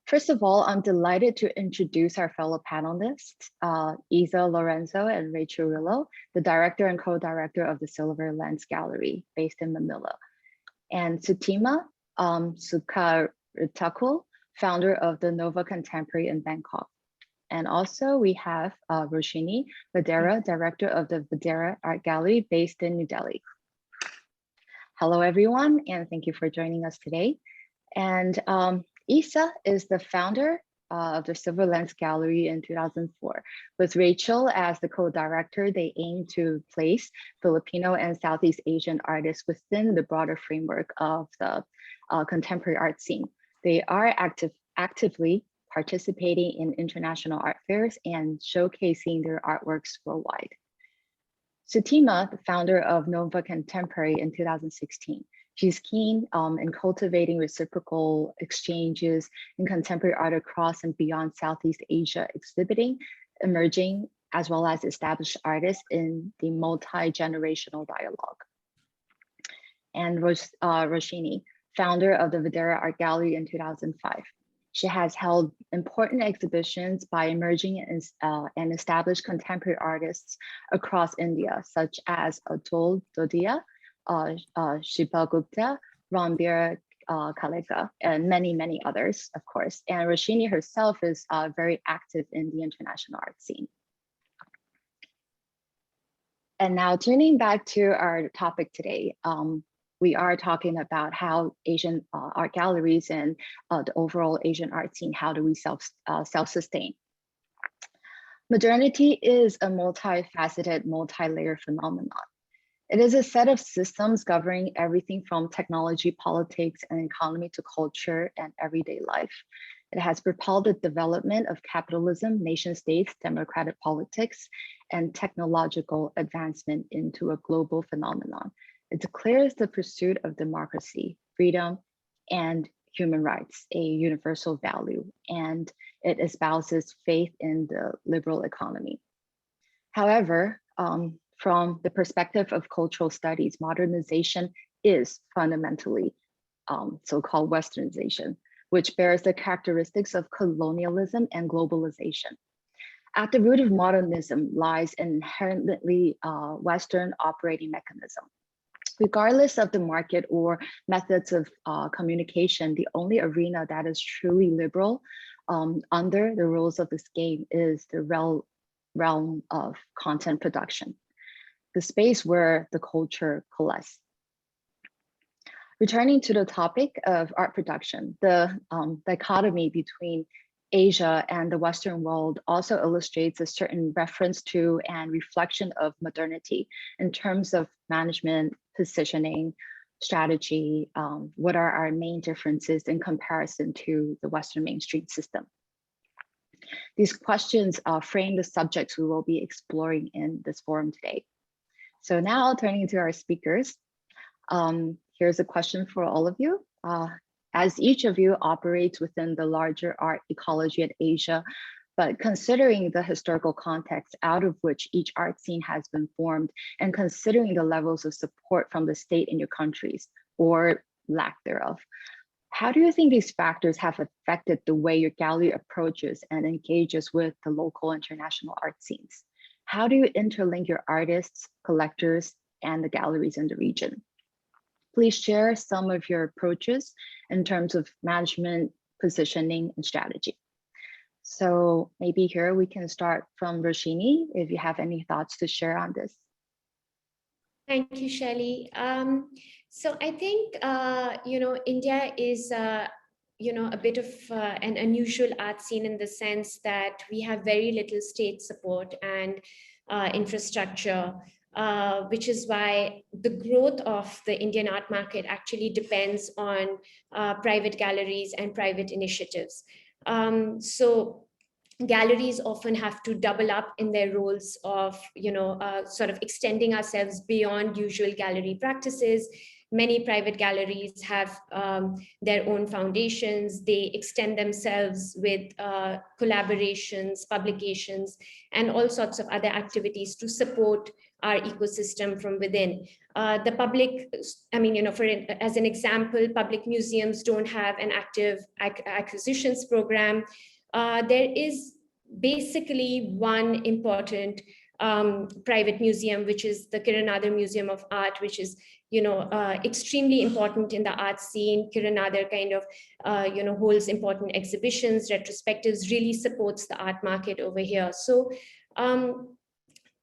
First of all, I'm delighted to introduce our fellow panelists, Isa Lorenzo and Rachel Rillo, the director and co-director of the Silverlens Gallery based in Manila, and Sutima Sucharitakul, founder of the Nova Contemporary in Bangkok. And also we have Roshini Vadehra, director of the Vadehra Art Gallery based in New Delhi. Hello, everyone, and thank you for joining us today. And Isa is the founder of the Silverlens Gallery in 2004. With Rachel as the co-director, they aim to place Filipino and Southeast Asian artists within the broader framework of the contemporary art scene. They are actively participating in international art fairs and showcasing their artworks worldwide. Sutima, the founder of Nova Contemporary in 2016. She's keen in cultivating reciprocal exchanges in contemporary art across and beyond Southeast Asia, exhibiting emerging as well as established artists in the multi-generational dialogue. And Roshini, founder of the Vadehra Art Gallery in 2005. She has held important exhibitions by emerging and established contemporary artists across India, such as Atul Dodia, Shilpa Gupta, Ranbir Kalega, and many, many others, of course. And Roshini herself is very active in the international art scene. And now turning back to our topic today, we are talking about how Asian art galleries and the overall Asian art scene, how do we self-sustain? Modernity is a multifaceted, multi-layered phenomenon. It is a set of systems governing everything from technology, politics, and economy to culture and everyday life. It has propelled the development of capitalism, nation states, democratic politics, and technological advancement into a global phenomenon. It declares the pursuit of democracy, freedom, and human rights a universal value, and it espouses faith in the liberal economy. However, from the perspective of cultural studies, modernization is fundamentally so-called Westernization, which bears the characteristics of colonialism and globalization. At the root of modernism lies an inherently Western operating mechanism. Regardless of the market or methods of communication, the only arena that is truly liberal under the rules of this game is the realm of content production, the space where the culture coalesces. Returning to the topic of art production, the dichotomy between Asia and the Western world also illustrates a certain reference to and reflection of modernity in terms of management, positioning, strategy. What are our main differences in comparison to the Western mainstream system? These questions frame the subjects we will be exploring in this forum today. So now turning to our speakers, here's a question for all of you. As each of you operates within the larger art ecology of Asia, but considering the historical context out of which each art scene has been formed and considering the levels of support from the state in your countries or lack thereof, how do you think these factors have affected the way your gallery approaches and engages with the local international art scenes? How do you interlink your artists, collectors, and the galleries in the region? Please share some of your approaches in terms of management, positioning, and strategy. So maybe here we can start from Roshini, if you have any thoughts to share on this. Thank you, Shelley. So I think, India is, a bit of an unusual art scene in the sense that we have very little state support and infrastructure, which is why the growth of the Indian art market actually depends on private galleries and private initiatives. So galleries often have to double up in their roles of, sort of extending ourselves beyond usual gallery practices Many private galleries have their own foundations. They extend themselves with collaborations, publications, and all sorts of other activities to support our ecosystem from within. The public, I mean, as an example, public museums don't have an active acquisitions program. There is basically one important private museum, which is the Kiranadar Museum of Art, which is extremely important in the art scene. Kiranadar kind of holds important exhibitions, retrospectives, really supports the art market over here. So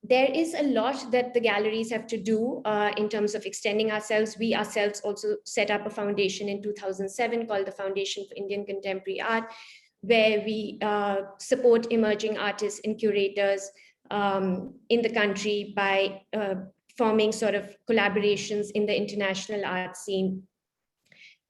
there is a lot that the galleries have to do in terms of extending ourselves. We ourselves also set up a foundation in 2007 called the Foundation for Indian Contemporary Art, where we support emerging artists and curators in the country by forming sort of collaborations in the international art scene.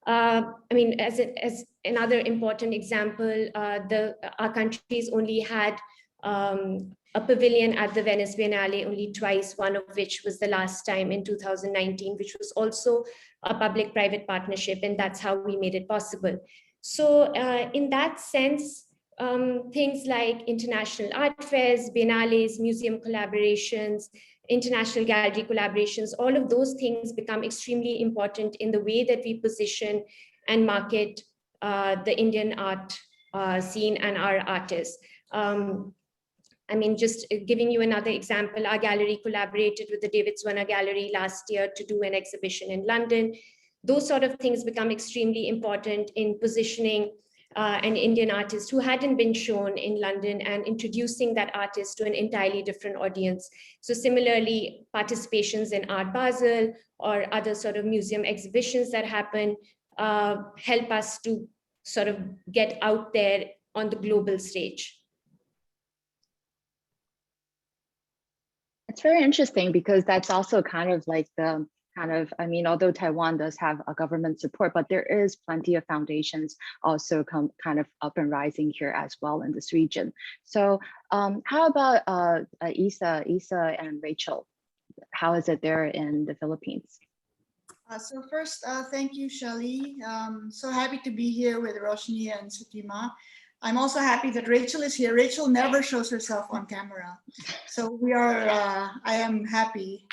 I mean, as another important example, our countries only had a pavilion at the Venice Biennale only twice, one of which was the last time in 2019, which was also a public-private partnership, and that's how we made it possible. So in that sense, things like international art fairs, biennales, museum collaborations, international gallery collaborations, all of those things become extremely important in the way that we position and market the Indian art scene and our artists. I mean, just giving you another example, our gallery collaborated with the David Swana Gallery last year to do an exhibition in London. Those sort of things become extremely important in positioning an Indian artist who hadn't been shown in London and introducing that artist to an entirely different audience. So similarly, participations in Art Basel or other sort of museum exhibitions that happen help us to sort of get out there on the global stage. It's very interesting because that's also kind of like the I mean, although Taiwan does have a government support, but there is plenty of foundations also kind of up and rising here as well in this region. So how about Isa and Rachel? How is it there in the Philippines? So first, thank you, Shelly. So happy to be here with Roshini and Sutima. I'm also happy that Rachel is here. Rachel never shows herself on camera. So we are, I am happy.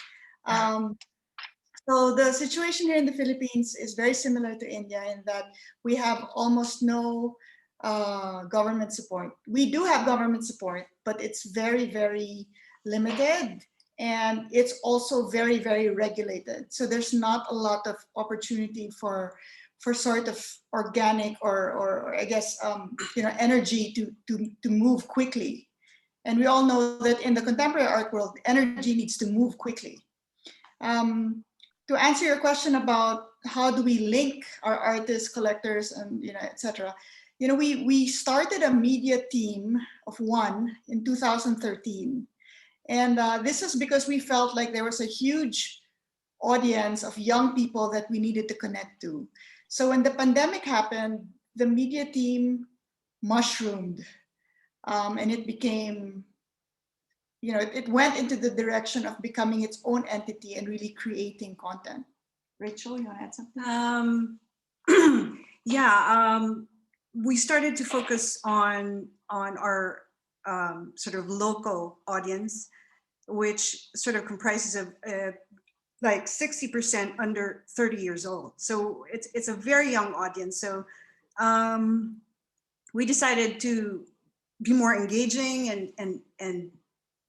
So the situation here in the Philippines is very similar to India in that we have almost no government support. We do have government support, but it's very, very limited. And it's also very, very regulated. So there's not a lot of opportunity for sort of organic or I guess energy to move quickly. And we all know that in the contemporary art world, energy needs to move quickly. To answer your question about how do we link our artists, collectors, and etc. We started a media team of one in 2013, and this is because we felt like there was a huge audience of young people that we needed to connect to. So when the pandemic happened, the media team mushroomed, and it became, it went into the direction of becoming its own entity and really creating content. Rachel, you want to add something? We started to focus on our sort of local audience, which sort of comprises of like 60% under 30 years old. So it's a very young audience. So we decided to be more engaging and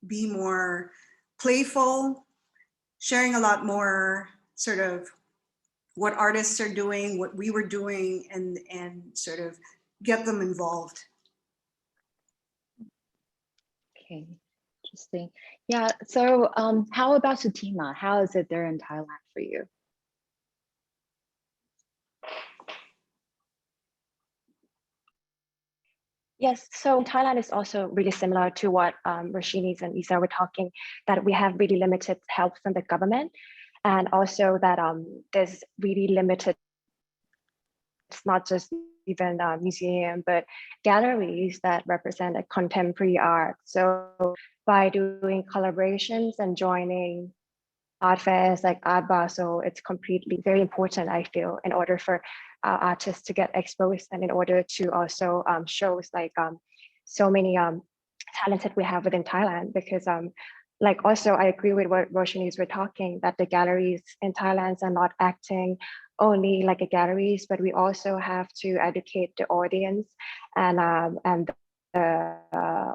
be more playful, sharing a lot more sort of what artists are doing, what we were doing, and sort of get them involved. Okay, interesting. Yeah, so how about Sutima? How is it there in Thailand for you? Yes, so Thailand is also really similar to what Roshini and Isa were talking, that we have really limited help from the government, and also that there's really limited, it's not just even museum, but galleries that represent a contemporary art. So by doing collaborations and joining art fairs like Art Basel, it's completely very important, I feel, in order for artists to get exposed and in order to also shows like so many talented we have within Thailand, because like also I agree with what Roshini were talking, that the galleries in Thailand are not acting only like a galleries, but we also have to educate the audience and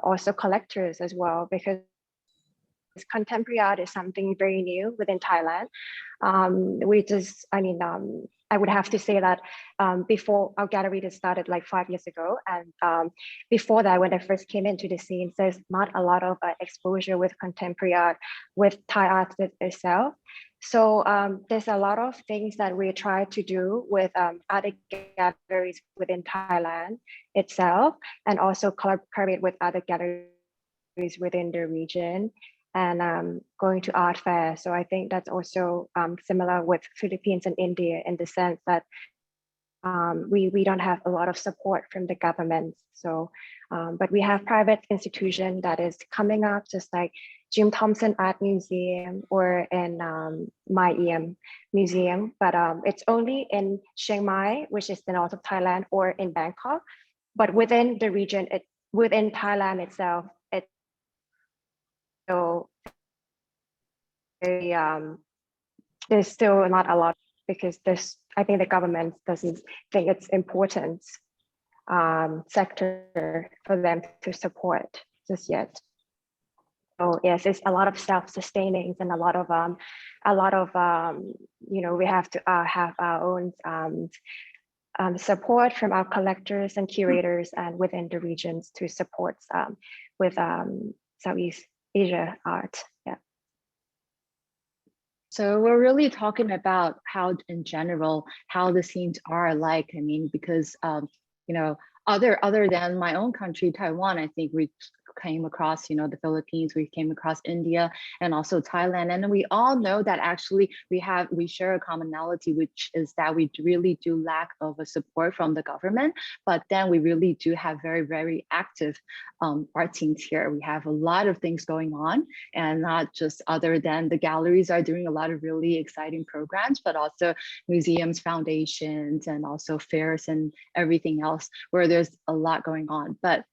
also collectors as well, because contemporary art is something very new within Thailand. I would have to say that before our gallery just started like 5 years ago, and before that, when I first came into the scene, there's not a lot of exposure with contemporary art, with Thai art itself. So there's a lot of things that we try to do with other galleries within Thailand itself, and also collaborate with other galleries within the region, and going to art fair. So I think that's also similar with Philippines and India, in the sense that we don't have a lot of support from the government. So, but we have private institution that is coming up, just like Jim Thompson Art Museum or in My EM Museum, but it's only in Chiang Mai, which is the north of Thailand, or in Bangkok. But within the region, within Thailand itself, so there's still not a lot, because I think the government doesn't think it's important sector for them to support just yet. So yes, it's a lot of self-sustaining and a lot of we have to have our own support from our collectors and curators and within the regions to support with Southeast Asia art. Yeah. So we're really talking about how, in general, how the scenes are like. I mean, because other than my own country, Taiwan, I think we came across, the Philippines, we came across India and also Thailand. And we all know that actually we share a commonality, which is that we really do lack of a support from the government, but then we really do have very, very active art scenes here. We have a lot of things going on, and not just other than the galleries are doing a lot of really exciting programs, but also museums, foundations, and also fairs and everything else where there's a lot going on. But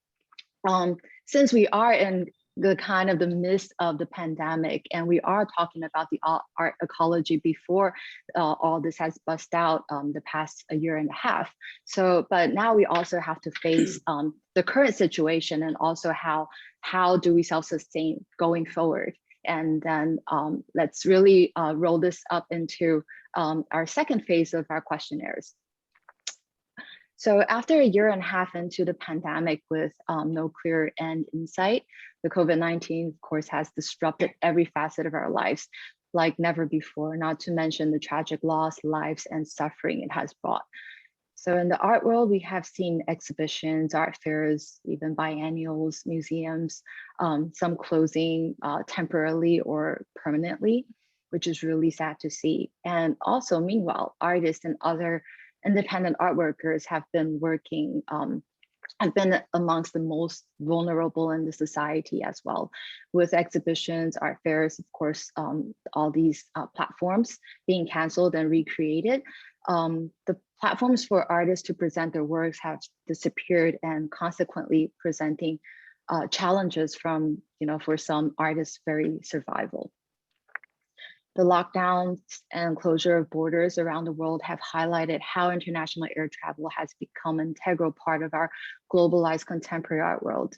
since we are in the kind of the midst of the pandemic, and we are talking about the art ecology before all this has bust out the past a year and a half. So, but now we also have to face the current situation, and also how do we self-sustain going forward. And then let's really roll this up into our second phase of our questionnaires. So after a year and a half into the pandemic with no clear end in sight, the COVID-19, of course, has disrupted every facet of our lives like never before, not to mention the tragic loss, lives, and suffering it has brought. So in the art world, we have seen exhibitions, art fairs, even biennials, museums, some closing temporarily or permanently, which is really sad to see. And also, meanwhile, artists and other independent art workers have been working, have been amongst the most vulnerable in the society as well, with exhibitions, art fairs, of course, all these platforms being canceled and recreated. The platforms for artists to present their works have disappeared, and consequently presenting challenges from, for some artists' very survival. The lockdowns and closure of borders around the world have highlighted how international air travel has become an integral part of our globalized contemporary art world.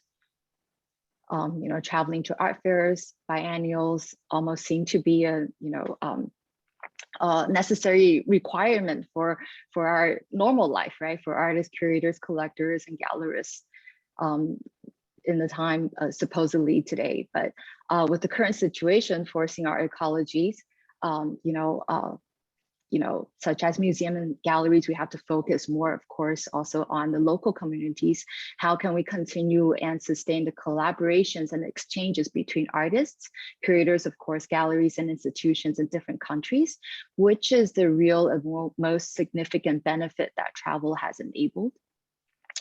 Traveling to art fairs, biennials almost seem to be a necessary requirement for our normal life, right? For artists, curators, collectors, and gallerists. In the time supposedly today, but with the current situation forcing our ecologies, such as museum and galleries, we have to focus more, of course, also on the local communities. How can we continue and sustain the collaborations and exchanges between artists, curators, of course, galleries and institutions in different countries, which is the real and most significant benefit that travel has enabled.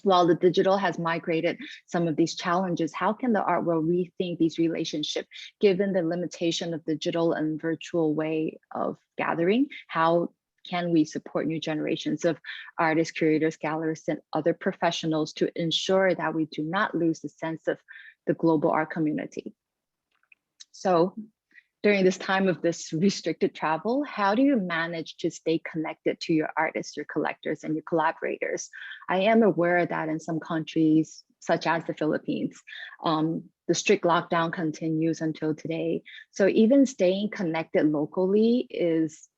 While the digital has migrated some of these challenges, how can the art world rethink these relationships given the limitation of digital and virtual way of gathering? How can we support new generations of artists, curators, gallerists, and other professionals to ensure that we do not lose the sense of the global art community? So during this time of this restricted travel, how do you manage to stay connected to your artists, your collectors, and your collaborators? I am aware that in some countries, such as the Philippines, the strict lockdown continues until today. So even staying connected locally is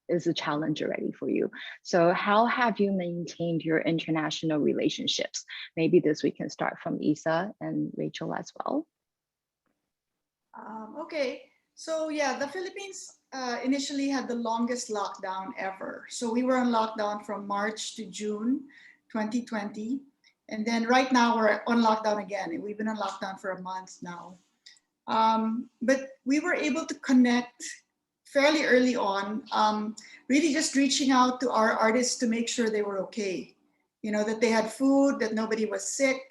a challenge already for you. So how have you maintained your international relationships? Maybe this we can start from Isa and Rachel as well. Okay. So yeah, the Philippines initially had the longest lockdown ever. So we were on lockdown from March to June 2020. And then right now we're on lockdown again. We've been on lockdown for a month now. But we were able to connect fairly early on, really just reaching out to our artists to make sure they were okay. You know, that they had food, that nobody was sick,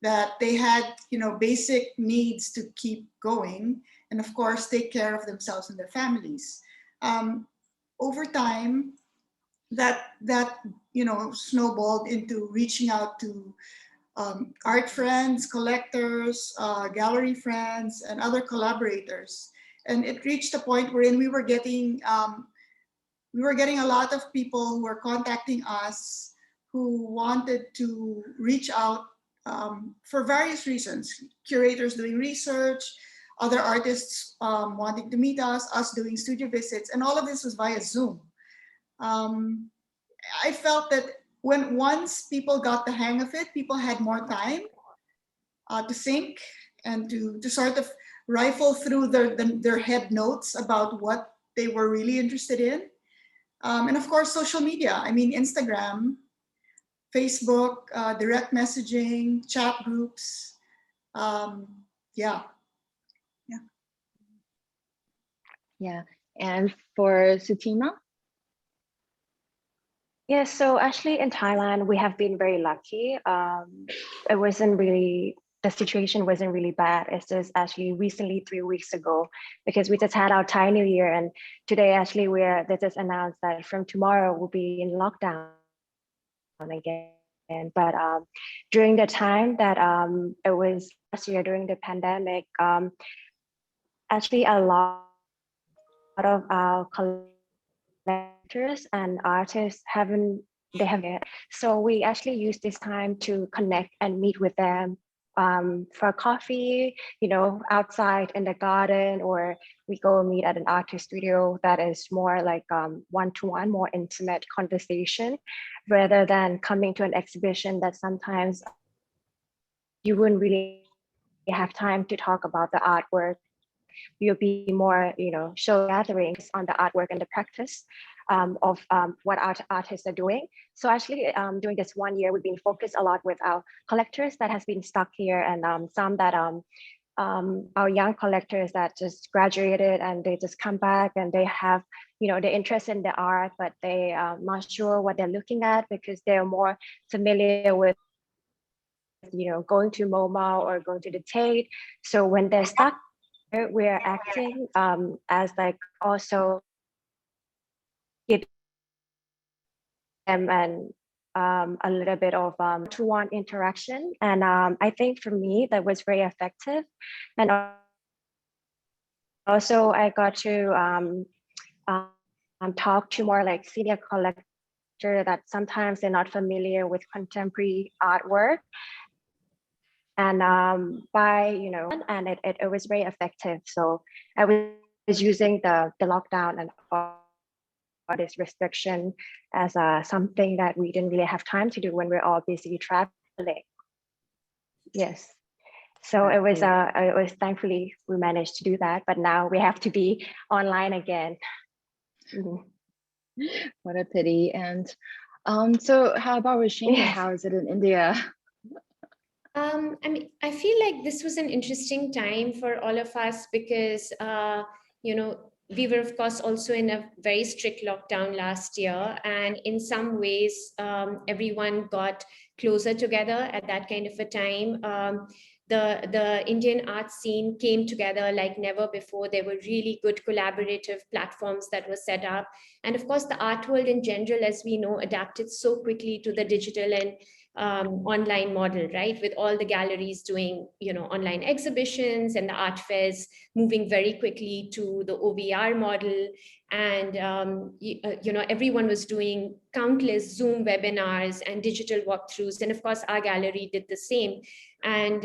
that they had, you know, basic needs to keep going, and of course take care of themselves and their families. Over time, that you know, snowballed into reaching out to art friends, collectors, gallery friends, and other collaborators. And it reached a point wherein we were getting a lot of people who were contacting us who wanted to reach out for various reasons. Curators doing research, other artists wanting to meet us doing studio visits, and all of this was via Zoom. I felt that once people got the hang of it, people had more time to think and to sort of rifle through their head notes about what they were really interested in. And of course, social media. I mean, Instagram, Facebook, direct messaging, chat groups. Yeah. Yeah, and for Sutima? Yeah, so actually in Thailand, we have been very lucky. It wasn't really, the situation wasn't really bad. It's just actually recently 3 weeks ago, because we just had our Thai New Year, and today actually they just announced that from tomorrow we'll be in lockdown again. But during the time that it was last year during the pandemic, actually a lot of our collectors and artists haven't yet. So we actually use this time to connect and meet with them for coffee, you know, outside in the garden, or we go meet at an artist studio that is more like one-to-one, more intimate conversation, rather than coming to an exhibition that sometimes you wouldn't really have time to talk about the artwork. You'll be more, you know, show gatherings on the artwork and the practice of what artists are doing. So actually during this 1 year, we've been focused a lot with our collectors that has been stuck here, and some that our young collectors that just graduated and they just come back and they have, you know, they're interested in the art, but they are not sure what they're looking at because they're more familiar with, you know, going to MoMA or going to the Tate. So when they're stuck, we're acting as like also give them a little bit of one-to-one interaction. And I think for me, that was very effective. And also I got to talk to more like senior collectors that sometimes they're not familiar with contemporary artwork. And by, you know, and it was very effective. So I was using the lockdown and all this restriction as something that we didn't really have time to do when we're all busy traveling. Yes. So it was thankfully we managed to do that, but now we have to be online again. Mm-hmm. What a pity. And so how about Roshini? Yes. How is it in India? I mean, I feel like this was an interesting time for all of us because, you know, we were, of course, also in a very strict lockdown last year. And in some ways, everyone got closer together at that kind of a time. The Indian art scene came together like never before. There were really good collaborative platforms that were set up. And of course, the art world in general, as we know, adapted so quickly to the digital and online model, right? With all the galleries doing, online exhibitions and the art fairs moving very quickly to the OVR model. And, everyone was doing countless Zoom webinars and digital walkthroughs. And of course, our gallery did the same. And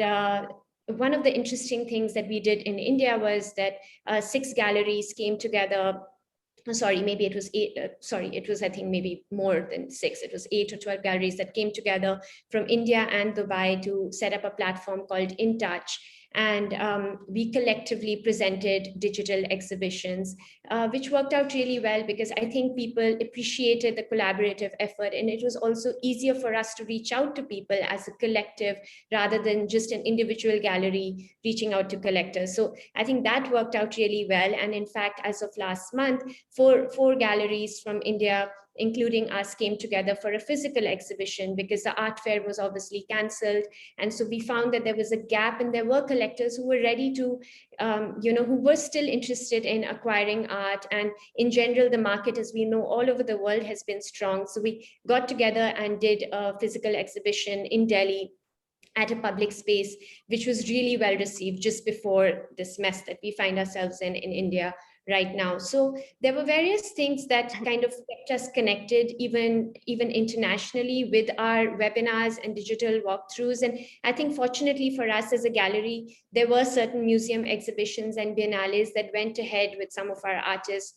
one of the interesting things that we did in India was that 6 galleries came together. Sorry, maybe it was 8. It was, I think, maybe more than 6. It was 8 or 12 galleries that came together from India and Dubai to set up a platform called In Touch. And we collectively presented digital exhibitions, which worked out really well because I think people appreciated the collaborative effort. And it was also easier for us to reach out to people as a collective rather than just an individual gallery reaching out to collectors. So I think that worked out really well. And in fact, as of last month, four galleries from India, including us, came together for a physical exhibition because the art fair was obviously cancelled. And so we found that there was a gap, and there were collectors who were ready to, who were still interested in acquiring art. And in general, the market, as we know, all over the world has been strong. So we got together and did a physical exhibition in Delhi at a public space, which was really well received just before this mess that we find ourselves in India right now. So there were various things that kind of kept us connected, even internationally, with our webinars and digital walkthroughs. And I think fortunately for us as a gallery, there were certain museum exhibitions and biennales that went ahead with some of our artists.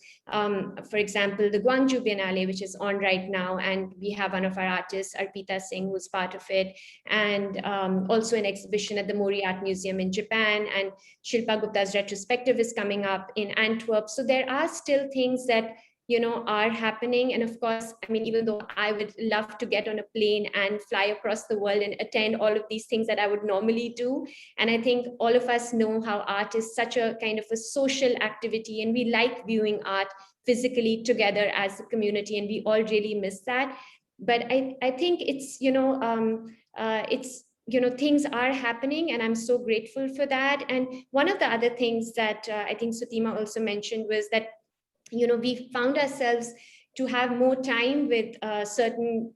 For example, the Guangzhou Biennale, which is on right now, and we have one of our artists, Arpita Singh, who's part of it, and also an exhibition at the Mori Art Museum in Japan, and Shilpa Gupta's retrospective is coming up in Antwerp. So there are still things that are happening. And of course, I mean, even though I would love to get on a plane and fly across the world and attend all of these things that I would normally do, and I think all of us know how art is such a kind of a social activity, and we like viewing art physically together as a community, and we all really miss that. But I think it's things are happening, and I'm so grateful for that. And one of the other things that I think Sutima also mentioned was that, we found ourselves to have more time with certain,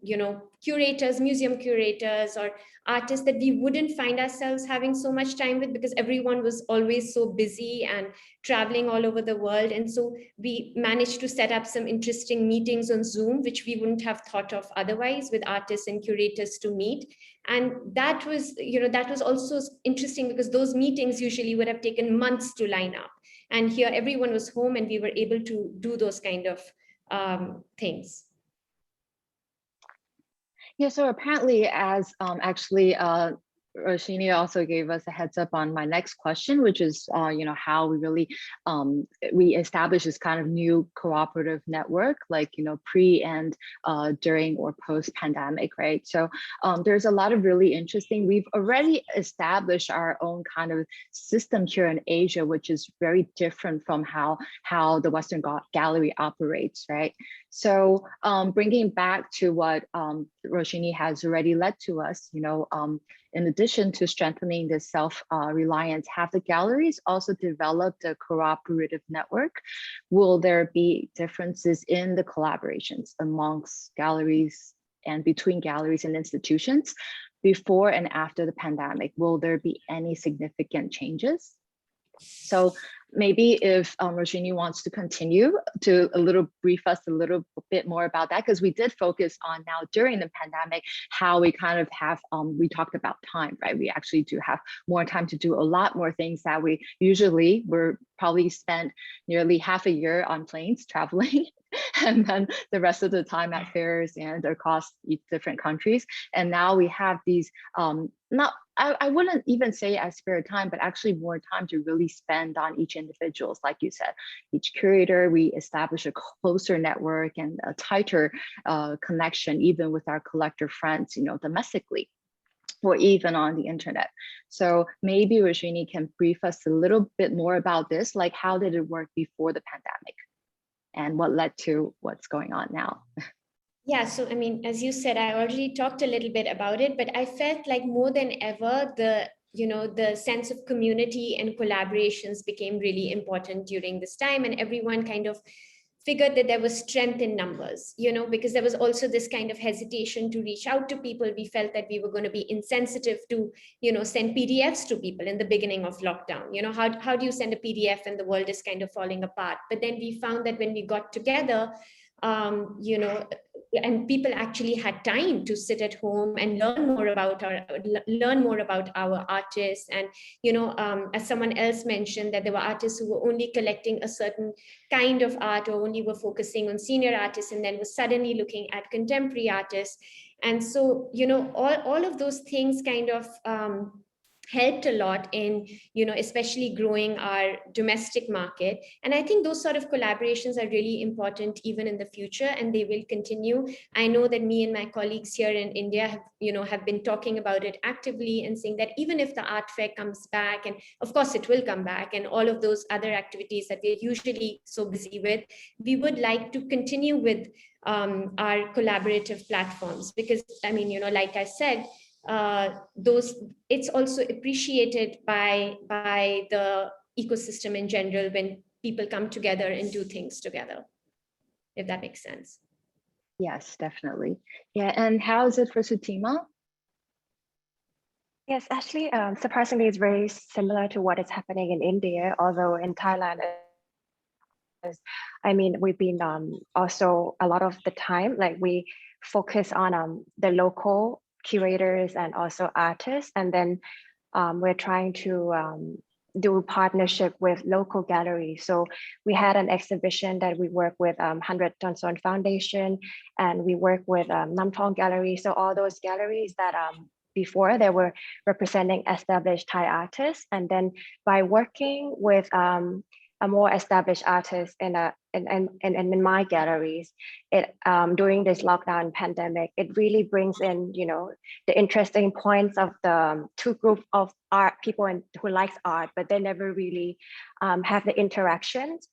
curators, museum curators, or artists that we wouldn't find ourselves having so much time with because everyone was always so busy and traveling all over the world. And so we managed to set up some interesting meetings on Zoom, which we wouldn't have thought of otherwise, with artists and curators to meet. And that was also interesting because those meetings usually would have taken months to line up. And here everyone was home and we were able to do those kind of things. Yeah, so apparently, as Roshini also gave us a heads up on my next question, which is, how we really we establish this kind of new cooperative network, like, pre and during or post pandemic, right? So there's a lot of really interesting. We've already established our own kind of system here in Asia, which is very different from how the Western Gallery operates, right? So bringing back to what Roshini has already led to us, in addition to strengthening the self-reliance, have the galleries also developed a cooperative network? Will there be differences in the collaborations amongst galleries and between galleries and institutions before and after the pandemic? Will there be any significant changes? So maybe if Roshini wants to continue to brief us a little bit more about that, because we did focus on now during the pandemic, how we kind of have, we talked about time, right? We actually do have more time to do a lot more things that we usually were probably spent nearly half a year on planes traveling. And then the rest of the time at fairs and across different countries. And now we have these, I wouldn't even say as spare time, but actually more time to really spend on each individuals. Like you said, each curator, we establish a closer network and a tighter connection, even with our collector friends, domestically, or even on the internet. So maybe Roshini can brief us a little bit more about this, like how did it work before the pandemic? And what led to what's going on now? Yeah, so I mean, as you said, I already talked a little bit about it, but I felt like more than ever, the sense of community and collaborations became really important during this time, and everyone kind of figured that there was strength in numbers, because there was also this kind of hesitation to reach out to people. We felt that we were going to be insensitive to, send PDFs to people in the beginning of lockdown. How do you send a PDF when the world is kind of falling apart? But then we found that when we got together, and people actually had time to sit at home and learn more about our artists. And as someone else mentioned, that there were artists who were only collecting a certain kind of art, or only were focusing on senior artists, and then was suddenly looking at contemporary artists. And so all of those things kind of helped a lot in especially growing our domestic market. And I think those sort of collaborations are really important even in the future, and they will continue. I know that me and my colleagues here in India have been talking about it actively, and saying that even if the art fair comes back, and of course it will come back, and all of those other activities that we're usually so busy with, we would like to continue with our collaborative platforms, because I mean, like I said, it's also appreciated by the ecosystem in general when people come together and do things together, if that makes sense. Yes, definitely. Yeah, and how is it for Sutima? Yes, actually, surprisingly, it's very similar to what is happening in India, although in Thailand, I mean, we've been also a lot of the time, like we focus on the local curators and also artists, and then we're trying to do partnership with local galleries. So we had an exhibition that we work with 100 Johnson Foundation, and we work with Namthong Gallery. So all those galleries that before they were representing established Thai artists, and then by working with a more established artist in my galleries, it during this lockdown pandemic, it really brings in the interesting points of the two groups of art people who likes art, but they never really have the interactions.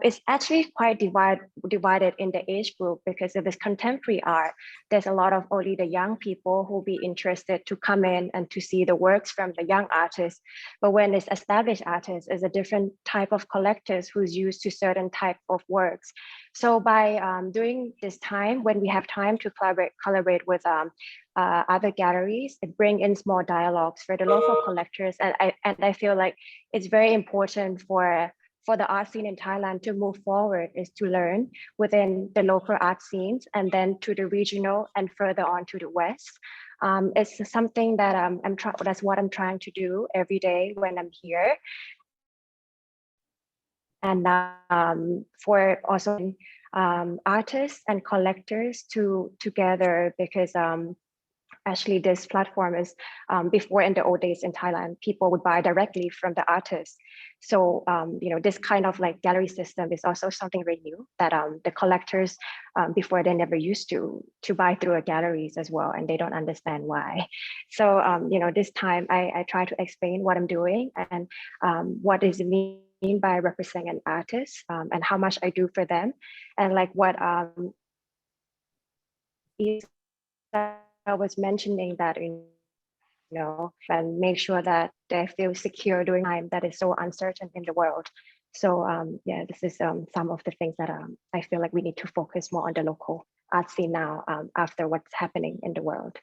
It's actually quite divided in the age group, because if it's contemporary art, there's a lot of only the young people who be interested to come in and to see the works from the young artists. But when it's established artists, it's a different type of collectors who's used to certain type of works. So by during this time, when we have time to collaborate with other galleries, it brings in small dialogues for the local collectors, and I feel like it's very important for the art scene in Thailand to move forward, is to learn within the local art scenes, and then to the regional and further on to the West. It's something that that's what I'm trying to do every day when I'm here. And for also artists and collectors together, because actually this platform is before, in the old days in Thailand, people would buy directly from the artists. So this kind of like gallery system is also something very new that the collectors before, they never used to buy through a galleries as well, and they don't understand why. So this time I try to explain what I'm doing, and what does it mean by representing an artist, and how much I do for them, and like what I was mentioning, that and make sure that they feel secure during time that is so uncertain in the world. So yeah, this is some of the things that I feel like we need to focus more on the local art scene now, after what's happening in the world.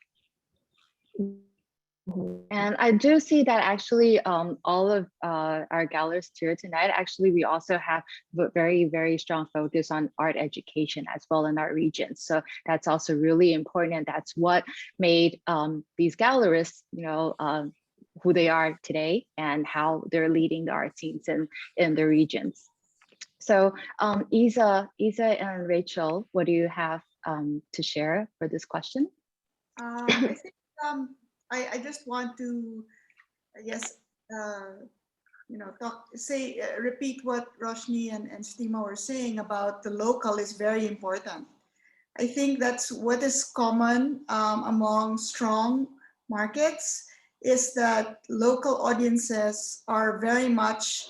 And I do see that actually all of our gallerists here tonight, actually, we also have very, very strong focus on art education as well in our region. So that's also really important. And that's what made these gallerists, who they are today, and how they're leading the art scenes in the regions. So Isa and Rachel, what do you have to share for this question? I think I just want to, I guess, repeat what Roshini and Sutima were saying about the local is very important. I think that's what is common among strong markets, is that local audiences are very much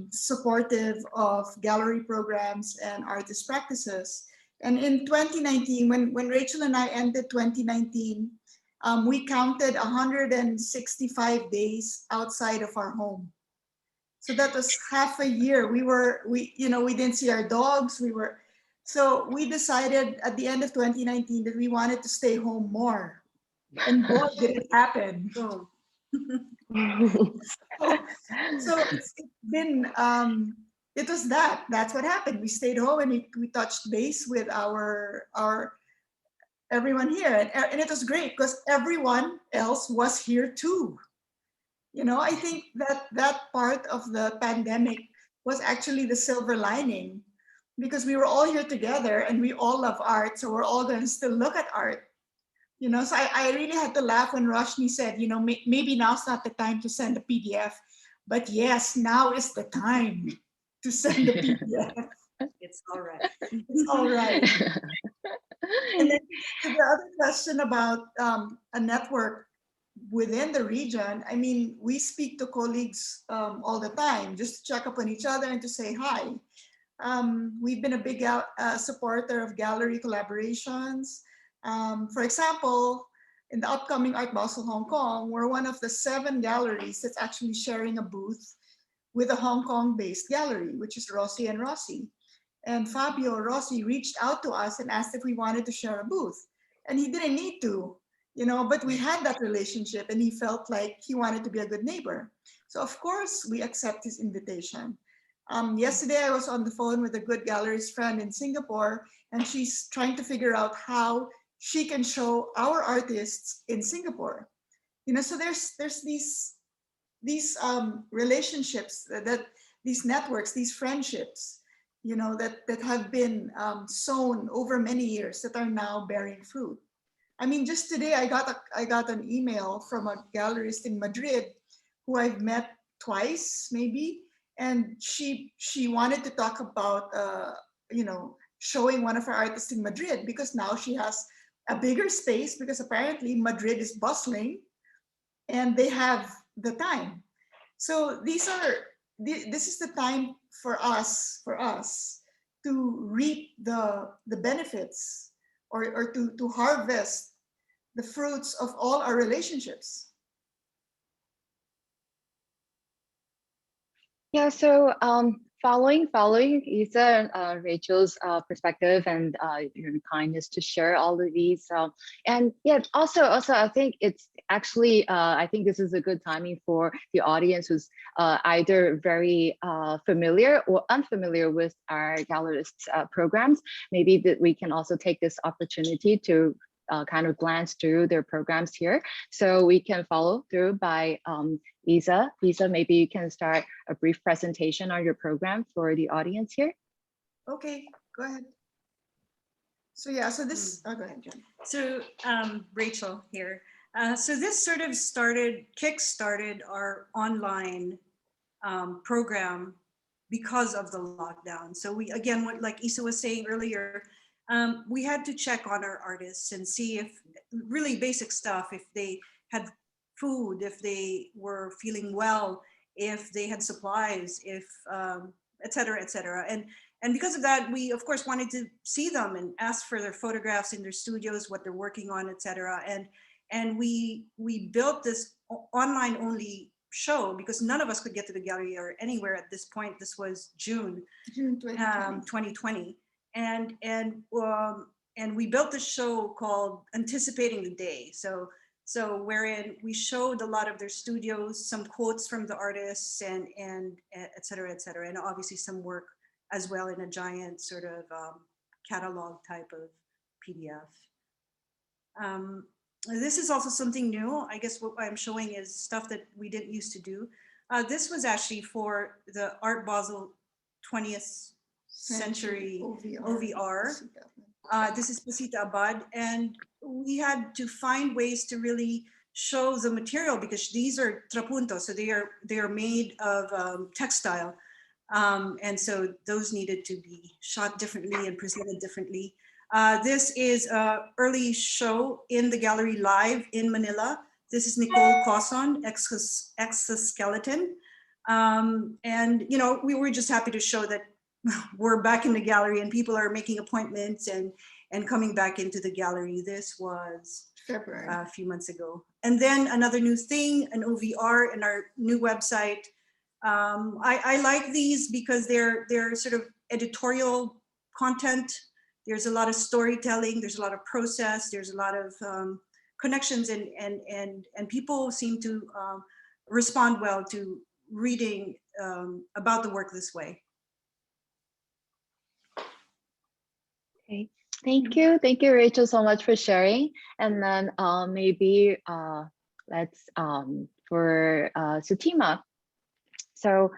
supportive of gallery programs and artist practices. And in 2019, when Rachel and I ended 2019, we counted 165 days outside of our home. So that was half a year. We didn't see our dogs. So we decided at the end of 2019 that we wanted to stay home more. And boy, did it happen. Oh. So it's been, it was that's what happened. We stayed home and we touched base with our everyone here. And it was great because everyone else was here too. I think that part of the pandemic was actually the silver lining, because we were all here together and we all love art. So we're all going to still look at art. So I really had to laugh when Roshini said, maybe now's not the time to send a PDF, but yes, now is the time to send the PDF. It's all right. It's all right. And then to the other question about a network within the region, I mean, we speak to colleagues all the time just to check up on each other and to say hi. We've been a big supporter of gallery collaborations. For example, in the upcoming Art Basel Hong Kong, we're one of the 7 galleries that's actually sharing a booth with a Hong Kong-based gallery, which is Rossi and Rossi. And Fabio Rossi reached out to us and asked if we wanted to share a booth. And he didn't need to, but we had that relationship and he felt like he wanted to be a good neighbor. So of course we accept his invitation. Yesterday I was on the phone with a good gallerist friend in Singapore, and she's trying to figure out how she can show our artists in Singapore. So there's these relationships, that these networks, these friendships, that have been sown over many years that are now bearing fruit. I mean, just today I got an email from a gallerist in Madrid who I've met twice maybe, and she wanted to talk about showing one of her artists in Madrid, because now she has a bigger space, because apparently Madrid is bustling and they have the time. So this is the time for us to reap the benefits, or to harvest the fruits of all our relationships. Yeah, so following Isa and Rachel's perspective and your kindness to share all of these, and yeah, also I think it's actually I think this is a good timing for the audience who's either very familiar or unfamiliar with our gallerists programs. Maybe that we can also take this opportunity to kind of glance through their programs here, so we can follow through by Isa. Isa, maybe you can start a brief presentation on your program for the audience here. Okay, go ahead. So yeah, so this, go ahead, Jen. So Rachel here. So this sort of kick-started our online program because of the lockdown. So we, again, like Isa was saying earlier, we had to check on our artists and see if, really basic stuff, if they had food, if they were feeling well, if they had supplies, if et cetera, and because of that, we of course wanted to see them and ask for their photographs in their studios, what they're working on, etc. And we built this online only show because none of us could get to the gallery or anywhere at this point. This was June 2020, and we built this show called Anticipating the Day. So wherein we showed a lot of their studios, some quotes from the artists, and et cetera, and obviously some work as well in a giant sort of catalog type of PDF. This is also something new. I guess what I'm showing is stuff that we didn't used to do. This was actually for the Art Basel 20th Century OVR. This is Pasita Abad, and we had to find ways to really show the material because these are trapunto, so they are made of textile, and so those needed to be shot differently and presented differently. This is an early show in the gallery live in Manila. This is Nicole Coson, Exoskeleton, and we were just happy to show that we're back in the gallery and people are making appointments and coming back into the gallery. This was February. a few months ago. And then another new thing, an OVR in our new website. I like these because they're sort of editorial content. There's a lot of storytelling, there's a lot of process, there's a lot of connections, and people seem to respond well to reading about the work this way. Okay. Thank you, Rachel, so much for sharing. And then maybe let's for Sutima. So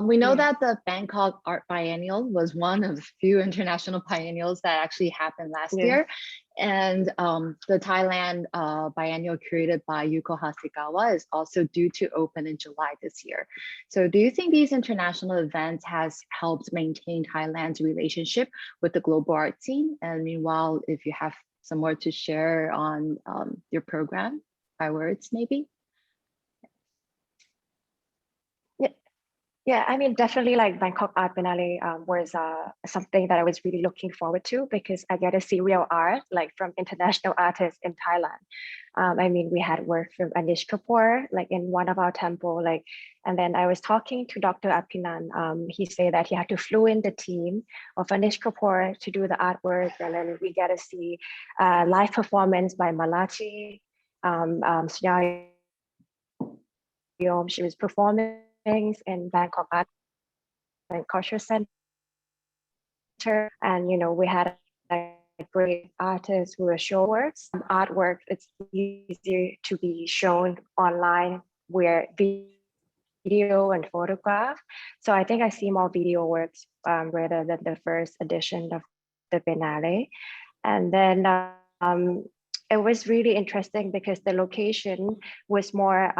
we know that the Bangkok Art Biennial was one of the few international biennials that actually happened last year. And the Thailand biennial created by Yuko Hasegawa is also due to open in July this year. So do you think these international events has helped maintain Thailand's relationship with the global art scene? And meanwhile, if you have some more to share on your program by words, maybe? Yeah, I mean, definitely like Bangkok Art Biennale was something that I was really looking forward to because I get to see real art like from international artists in Thailand. I mean, we had work from Anish Kapoor, like in one of our temple, like, and then I was talking to Dr. Apinan. He said that he had to flew in the team of Anish Kapoor to do the artwork. And then we get to see live performance by Malachi, Sucharitakul. She was performing in Bangkok Art and Culture Center, and we had a great artists who were show works. Artwork, it's easier to be shown online where video and photograph. So I think I see more video works rather than the first edition of the Biennale. And then it was really interesting because the location was more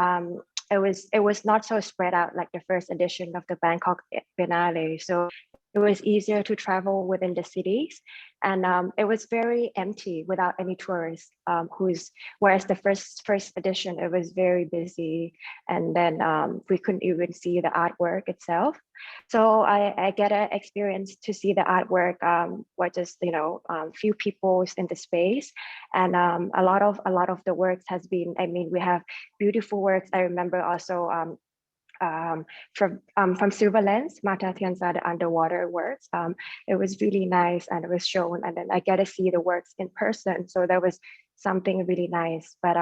it was not so spread out like the first edition of the Bangkok Biennale. So it was easier to travel within the cities, and it was very empty without any tourists. Whereas the first edition, it was very busy, and then we couldn't even see the artwork itself. So I get an experience to see the artwork, what just few people in the space, and a lot of the works has been. I mean, we have beautiful works. I remember also. From Silverlens, Mata Tianza, the underwater works. It was really nice and it was shown, and then I get to see the works in person. So that was something really nice. But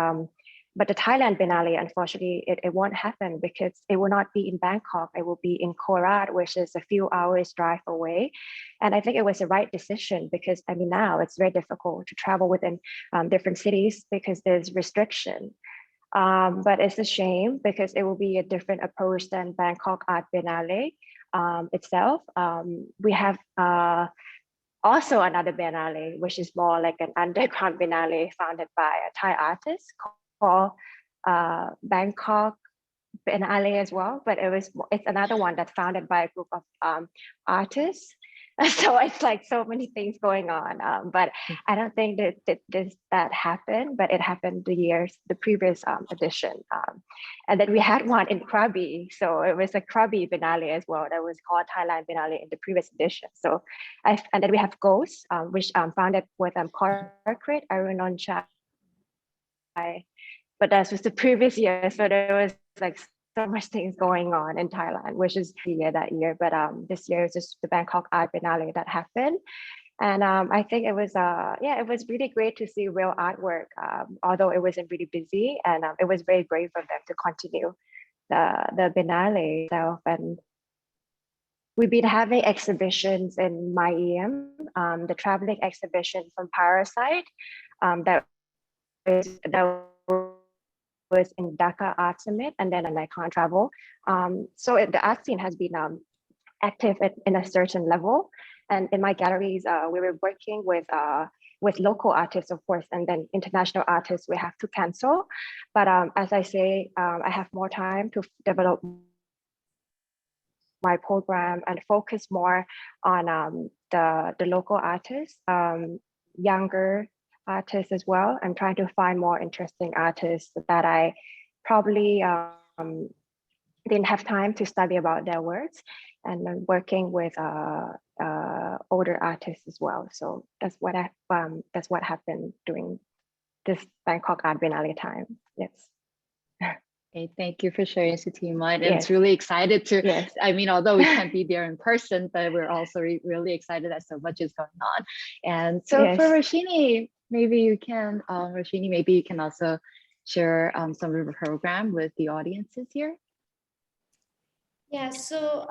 the Thailand Biennale, unfortunately, it won't happen because it will not be in Bangkok. It will be in Korat, which is a few hours drive away. And I think it was the right decision because I mean, now it's very difficult to travel within different cities because there's restriction. But it's a shame because it will be a different approach than Bangkok Art Biennale itself. We have also another Biennale, which is more like an underground Biennale founded by a Thai artist called Bangkok Biennale as well. But it's another one that's founded by a group of artists. So it's like so many things going on, but I don't think that happened, but it happened the previous edition. And then we had one in Krabi. So it was a Krabi Biennale as well. That was called Thailand Biennale in the previous edition. So, and then we have Ghost, which founded with Corporate Arunonchai. But that was the previous year. So there was like so much things going on in Thailand, which is the year that year. But this year is just the Bangkok Art Biennale that happened. And I think it was, it was really great to see real artwork, although it wasn't really busy. And it was very brave of them to continue the Biennale itself. And we've been having exhibitions in MyEM, the traveling exhibition from Parasite that was in Dhaka Art Summit, and then I can't travel. So the art scene has been active in a certain level. And in my galleries, we were working with local artists, of course, and then international artists we have to cancel. But as I say, I have more time to develop my program and focus more on the local artists, younger artists as well. I'm trying to find more interesting artists that I probably didn't have time to study about their works, and then working with older artists as well. So that's what happened during this Bangkok Art Biennale time. Yes. Okay, thank you for sharing, Sutima. And Yes. it's really excited to, Yes. I mean, although we can't be there in person, but we're also really excited that so much is going on. And so Yes. for Roshini, maybe you can, maybe you can also share some of the program with the audiences here. Yeah, so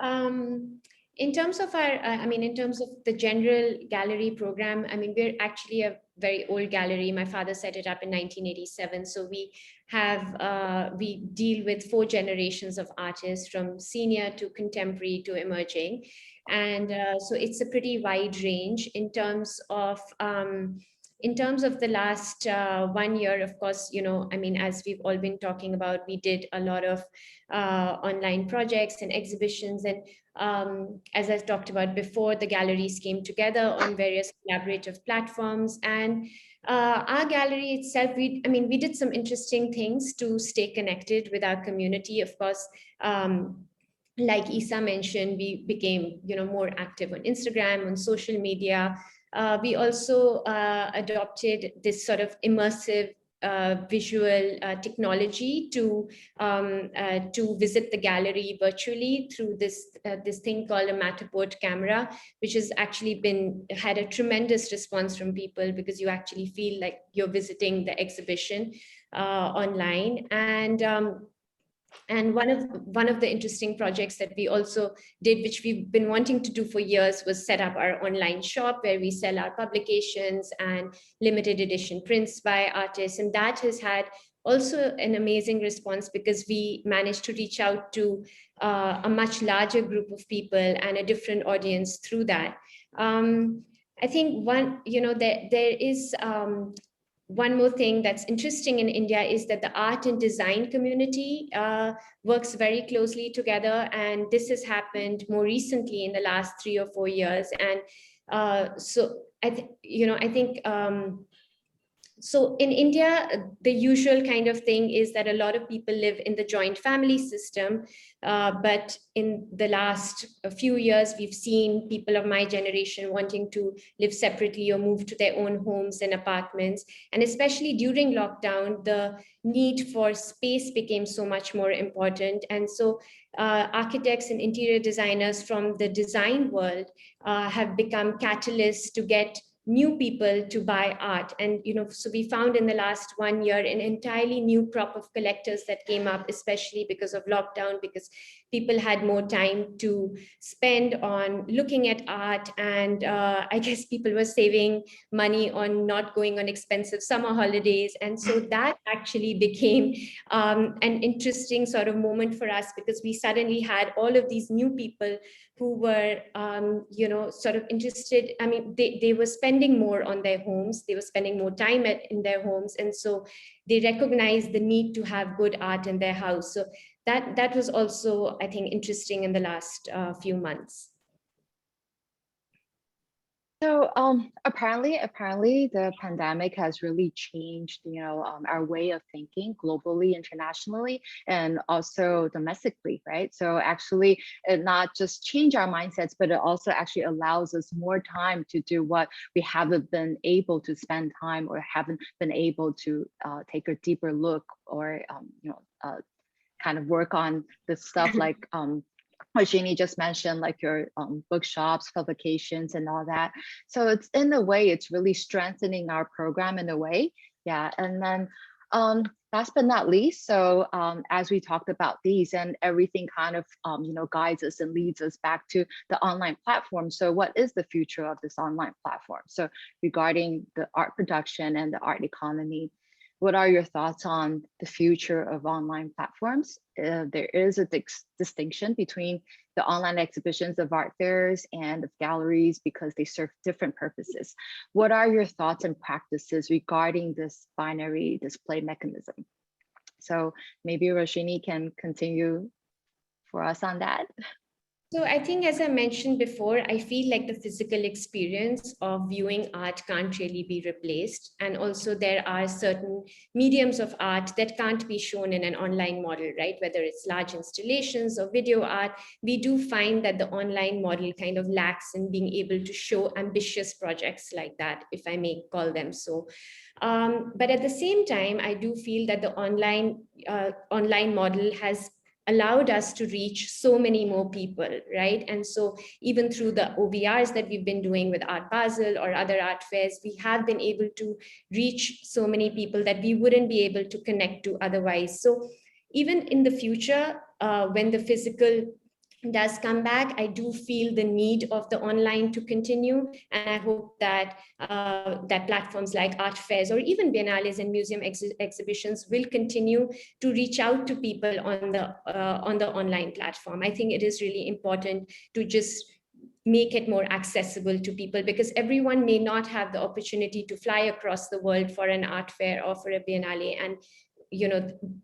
in terms of our, in terms of the general gallery program, I mean, we're actually a very old gallery. My father set it up in 1987. So we have, we deal with 4 generations of artists, from senior to contemporary to emerging. And so it's a pretty wide range in terms of the last 1 year. Of course, I mean, as we've all been talking about, we did a lot of online projects and exhibitions. And as I've talked about before, the galleries came together on various collaborative platforms. And our gallery itself, we did some interesting things to stay connected with our community. Of course, like Isa mentioned, we became more active on Instagram, on social media. We also adopted this sort of immersive visual technology to visit the gallery virtually through this thing called a Matterport camera, which has actually had a tremendous response from people, because you actually feel like you're visiting the exhibition online. And one of the interesting projects that we also did, which we've been wanting to do for years, was set up our online shop where we sell our publications and limited edition prints by artists. And that has had also an amazing response, because we managed to reach out to a much larger group of people and a different audience through that. I think there is one more thing that's interesting in India is that the art and design community works very closely together. And this has happened more recently in the last 3 or 4 years. And so I think so in India, the usual kind of thing is that a lot of people live in the joint family system. But in the last few years, we've seen people of my generation wanting to live separately or move to their own homes and apartments. And especially during lockdown, the need for space became so much more important. And so architects and interior designers from the design world have become catalysts to get new people to buy art. And so we found in the last 1 year an entirely new crop of collectors that came up, especially because of lockdown, because people had more time to spend on looking at art. And I guess people were saving money on not going on expensive summer holidays. And so that actually became an interesting sort of moment for us, because we suddenly had all of these new people who were, sort of interested. I mean, they were spending more on their homes. They were spending more time in their homes. And so they recognized the need to have good art in their house. So that was also, I think, interesting in the last few months. So apparently the pandemic has really changed, our way of thinking globally, internationally, and also domestically, right? So actually it not just change our mindsets, but it also actually allows us more time to do what we haven't been able to spend time, or haven't been able to take a deeper look, or kind of work on the stuff like Roshini just mentioned, like your bookshops, publications, and all that. So it's, in a way, it's really strengthening our program in a way. Yeah. And then last but not least, so as we talked about these, and everything kind of guides us and leads us back to the online platform. So what is the future of this online platform? So regarding the art production and the art economy, what are your thoughts on the future of online platforms? There is a distinction between the online exhibitions of art fairs and of galleries, because they serve different purposes. What are your thoughts and practices regarding this binary display mechanism? So maybe Roshini can continue for us on that. So I think, as I mentioned before, I feel like the physical experience of viewing art can't really be replaced. And also there are certain mediums of art that can't be shown in an online model, right? Whether it's large installations or video art, we do find that the online model kind of lacks in being able to show ambitious projects like that, if I may call them so. But at the same time, I do feel that the online model has allowed us to reach so many more people, right? And so even through the OBRs that we've been doing with Art Basel or other art fairs, we have been able to reach so many people that we wouldn't be able to connect to otherwise. So even in the future, when the physical does come back, I do feel the need of the online to continue, and I hope that that platforms like art fairs or even biennales and museum exhibitions will continue to reach out to people on the online platform. I think it is really important to just make it more accessible to people, because everyone may not have the opportunity to fly across the world for an art fair or for a biennale, and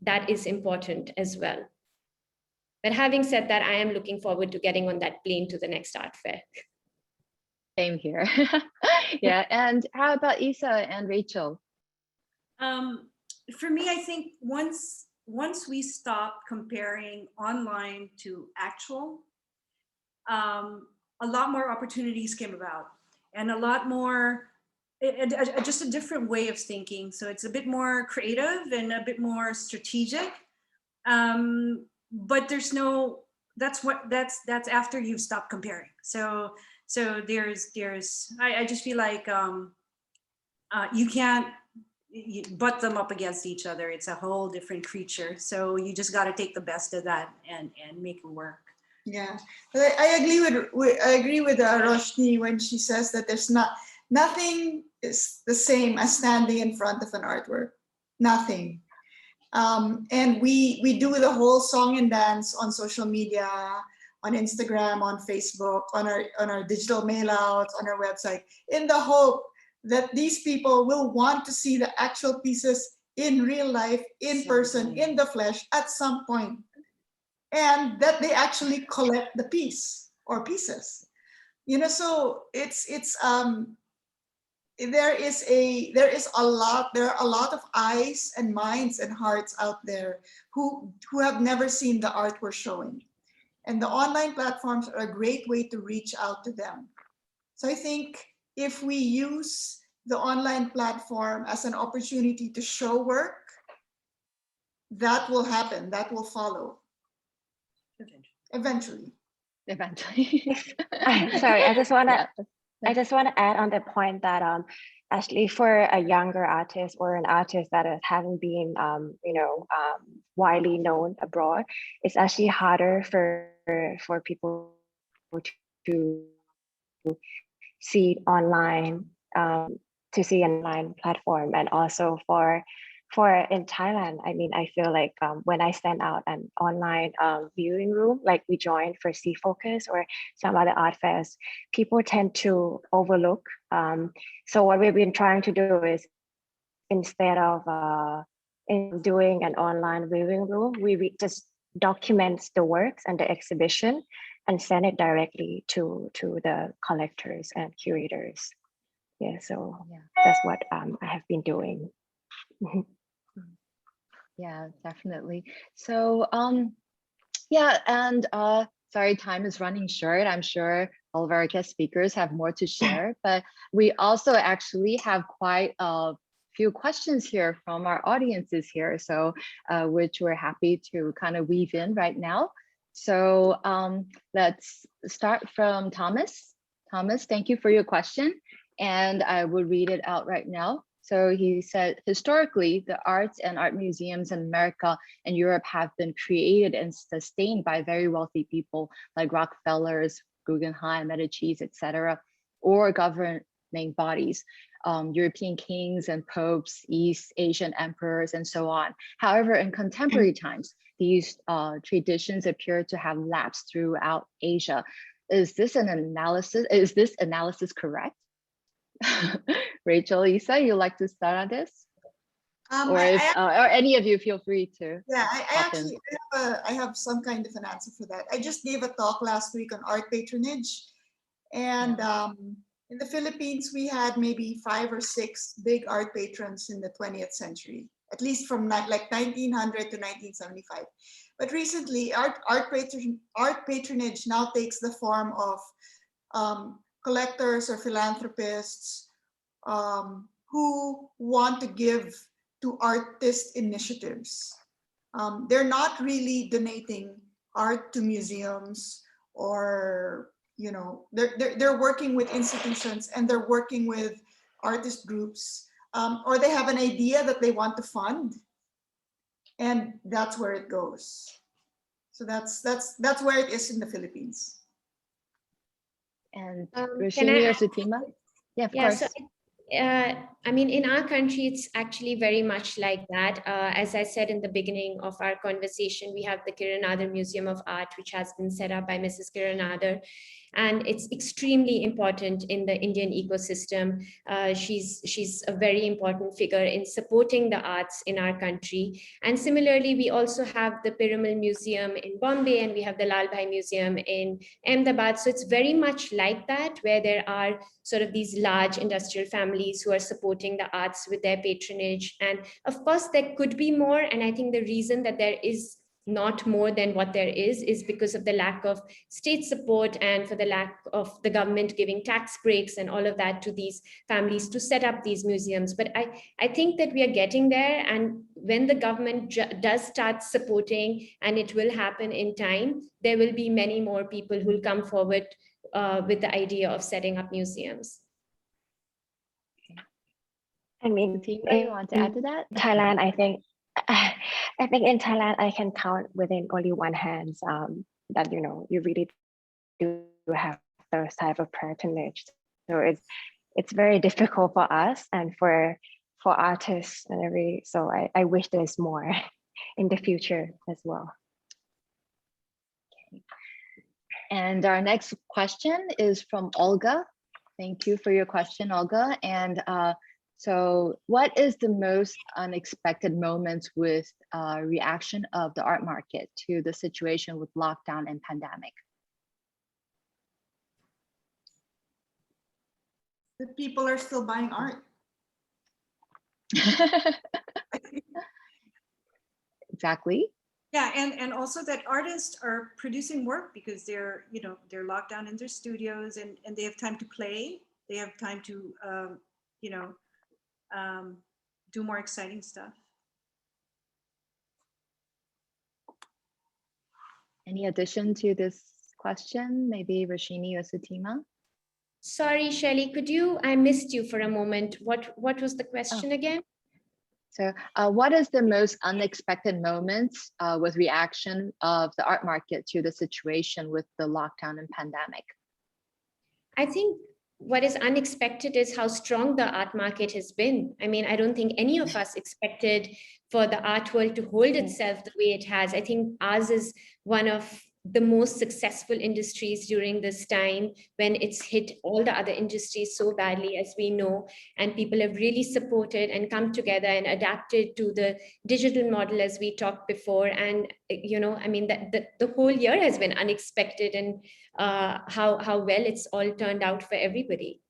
that is important as well. But having said that, I am looking forward to getting on that plane to the next art fair. Same here. Yeah, and how about Isa and Rachel? For me, I think once we stop comparing online to actual, a lot more opportunities came about, and a lot more, just a different way of thinking. So it's a bit more creative and a bit more strategic. But there's no, that's after you've stopped comparing. So there's I just feel like you can't butt them up against each other. It's a whole different creature. So you just got to take the best of that and make it work. Yeah, I agree with Roshini when she says that there's nothing is the same as standing in front of an artwork. Nothing. And we do the whole song and dance on social media, on Instagram, on Facebook, on our digital mailouts, on our website, in the hope that these people will want to see the actual pieces in real life, in person, in the flesh at some point, and that they actually collect the piece or pieces. So there are a lot of eyes and minds and hearts out there who have never seen the art we're showing, and the online platforms are a great way to reach out to them. So I think if we use the online platform as an opportunity to show work, that will happen, that will follow eventually. Sorry, I just want to add on the point that actually for a younger artist or an artist that haven't been widely known abroad, it's actually harder for people to see online, to see an online platform. And also for in Thailand, I mean, I feel like when I send out an online viewing room, like we joined for C Focus or some other art fairs, people tend to overlook. So what we've been trying to do is, instead of in doing an online viewing room, we just documents the works and the exhibition and send it directly to the collectors and curators. Yeah, so that's what I have been doing. Yeah, definitely. So yeah, and sorry, time is running short. I'm sure all of our guest speakers have more to share, but we also actually have quite a few questions here from our audiences here, so which we're happy to kind of weave in right now. So let's start from Thomas. Thomas, thank you for your question, and I will read it out right now. So he said, historically, the arts and art museums in America and Europe have been created and sustained by very wealthy people like Rockefellers, Guggenheim, Medicis, etc., or governing bodies, European kings and popes, East Asian emperors, and so on. However, in contemporary times, these traditions appear to have lapsed throughout Asia. Is this analysis correct? Rachel, Isa, you'd like to start on this? Or if or any of you feel free to. Yeah, I hop in. actually I have some kind of an answer for that. I just gave a talk last week on art patronage, and in the Philippines we had maybe 5 or 6 big art patrons in the 20th century, at least from like 1900 to 1975. But recently, art patronage now takes the form of collectors or philanthropists who want to give to artist initiatives. They're not really donating art to museums, or they're working with institutions, and they're working with artist groups, or they have an idea that they want to fund, and that's where it goes. So that's where it is in the Philippines. And Can Roshini I or Sutima? Yeah, of Yeah, course. so I mean, in our country, it's actually very much like that. As I said in the beginning of our conversation, we have the Kiranadar Museum of Art, which has been set up by Mrs. Kiranadar, and it's extremely important in the Indian ecosystem. She's a very important figure in supporting the arts in our country. And similarly, we also have the Piramal Museum in Bombay, and we have the Lal Bhai Museum in Ahmedabad. So it's very much like that, where there are sort of these large industrial families who are supporting the arts with their patronage. And of course, there could be more. And I think the reason that there is not more than what there is because of the lack of state support, and for the lack of the government giving tax breaks and all of that to these families to set up these museums. But I think that we are getting there. And when the government does start supporting, and it will happen in time, there will be many more people who will come forward with the idea of setting up museums. I mean, Sutima, you want to add to that? Thailand, I think in Thailand, I can count within only one hand that, you really do have those type of patronage. So it's very difficult for us and for artists and so I wish there's more in the future as well. Okay. And our next question is from Olga. Thank you for your question, Olga. And so what is the most unexpected moments with reaction of the art market to the situation with lockdown and pandemic? That people are still buying art. Exactly. Yeah, and also that artists are producing work because they're locked down in their studios, and they have time to play. They have time to do more exciting stuff. Any addition to this question? Maybe Roshini or Sutima? Sorry, Shelley, I missed you for a moment. What was the question again? So what is the most unexpected moments with reaction of the art market to the situation with the lockdown and pandemic? I think what is unexpected is how strong the art market has been. I mean, I don't think any of us expected for the art world to hold itself the way it has. I think ours is one of the most successful industries during this time, when it's hit all the other industries so badly, as we know, and people have really supported and come together and adapted to the digital model, as we talked before. And I mean, the whole year has been unexpected, and how well it's all turned out for everybody.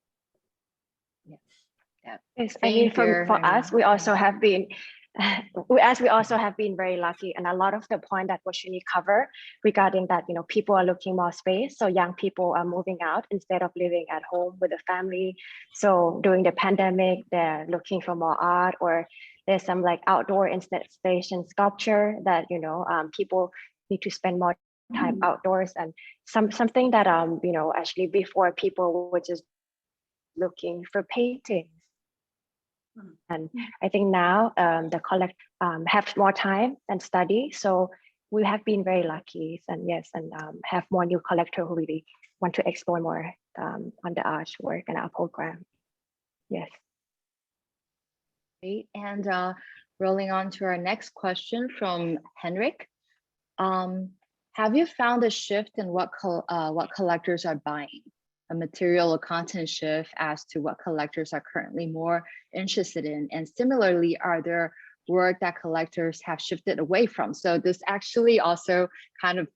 Yes, I mean, for us, we also have been very lucky, and a lot of the point that Roshini covered regarding that, people are looking more space. So young people are moving out instead of living at home with the family. So during the pandemic, they're looking for more art, or there's some like outdoor installation sculpture that, people need to spend more time outdoors, and something that, actually before people were just looking for paintings. And I think now the collect have more time and study, so we have been very lucky, and yes, and have more new collectors who really want to explore more on the artwork and our program. Yes. Great. And rolling on to our next question from Henrik. Have you found a shift in what collectors are buying? A material or content shift as to what collectors are currently more interested in? And similarly, are there work that collectors have shifted away from. So this actually also kind of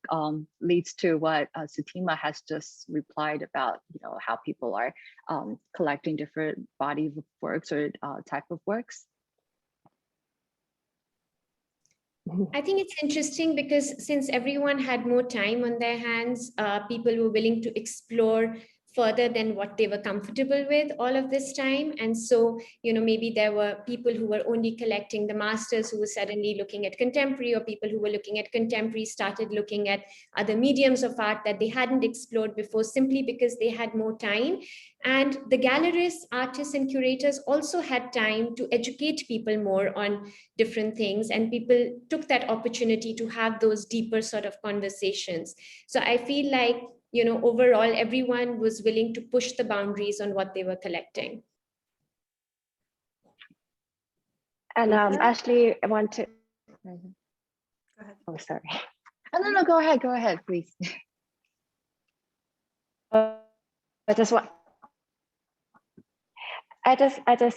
leads to what Sutima has just replied about, how people are collecting different body of works or type of works. I think it's interesting because since everyone had more time on their hands, people were willing to explore further than what they were comfortable with all of this time. And so, maybe there were people who were only collecting the masters who were suddenly looking at contemporary, or people who were looking at contemporary started looking at other mediums of art that they hadn't explored before, simply because they had more time. And the gallerists, artists, and curators also had time to educate people more on different things, and people took that opportunity to have those deeper sort of conversations. So I feel like, overall, everyone was willing to push the boundaries on what they were collecting. And Ashley, I want to. Go ahead. Oh, sorry. Oh, no, go ahead, please. I just